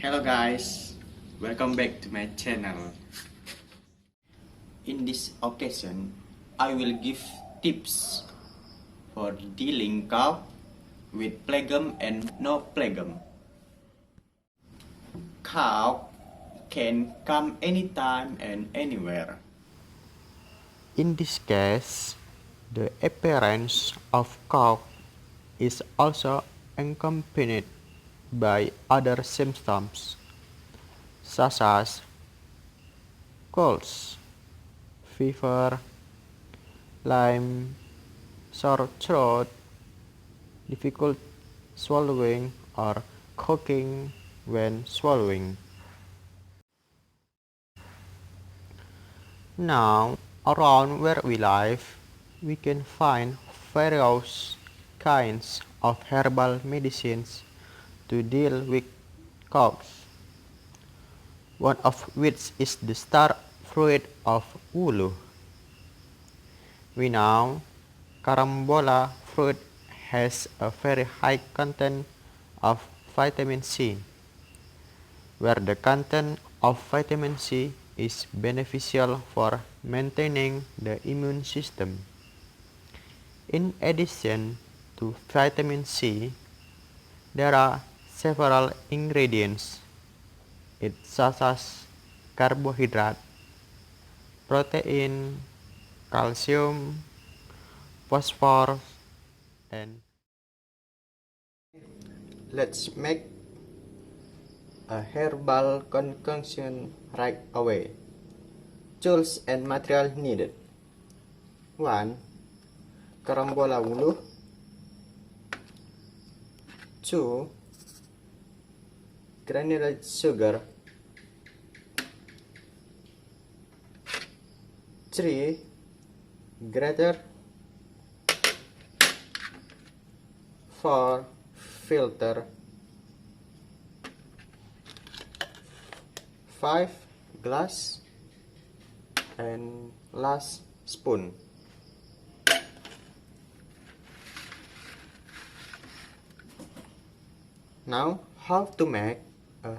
Hello guys, welcome back to my channel. In this occasion, I will give tips for dealing cow with phlegm and no phlegm. Cow can come anytime and anywhere. In this case, the appearance of cough is also accompanied by other symptoms such as colds, fever, lyme, sore throat, difficult swallowing, or choking when swallowing. Now, around where we live, we can find various kinds of herbal medicines to deal with coughs, one of which is the Starfruit of Wuluh. We know Carambola fruit has a very high content of vitamin C, where the content of vitamin C is beneficial for maintaining the immune system. In addition to vitamin C, there are several ingredients, such as carbohydrate, protein, calcium, phosphorus, and Let's make a herbal concoction right away. Tools and material needed: 1. Carambola Wuluh. 2. Granulated sugar. 3. Grater. 4. Filter. 5. Glass. And last, spoon. Now, how to make a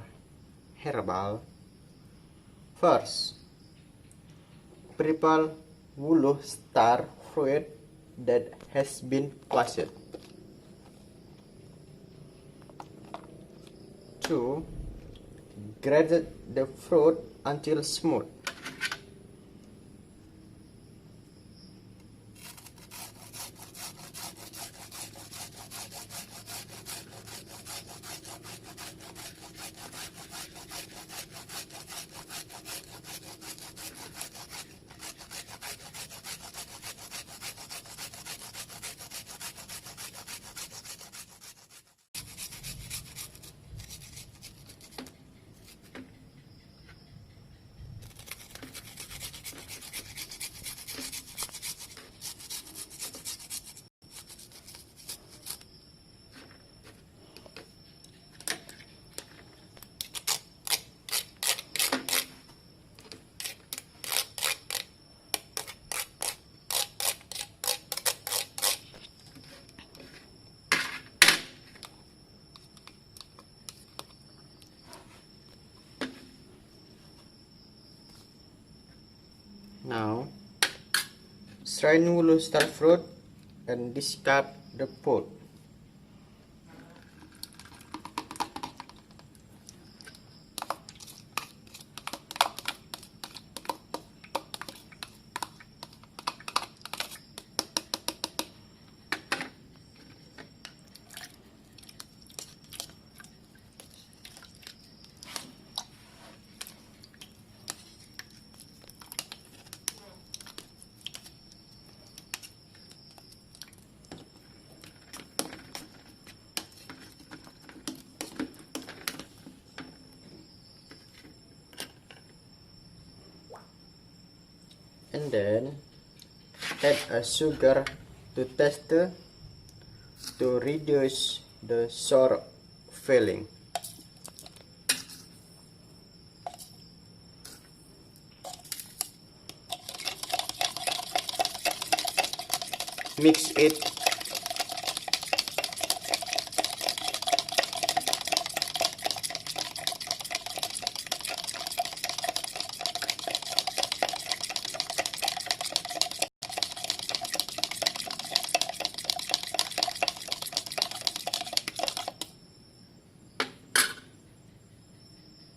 herbal? First, prepare wuluh star fruit that has been washed. 2. Grate the fruit until smooth. 'Now, strain wuluh starfruit and discard the pod. And then add a sugar to taste to reduce the sour feeling. Mix it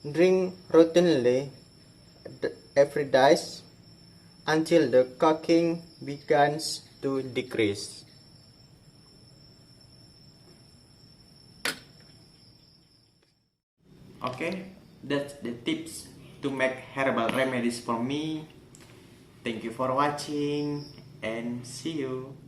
Drink routinely every day until the coughing begins to decrease. Okay, that's the tips to make herbal remedies for me. Thank you for watching and see you.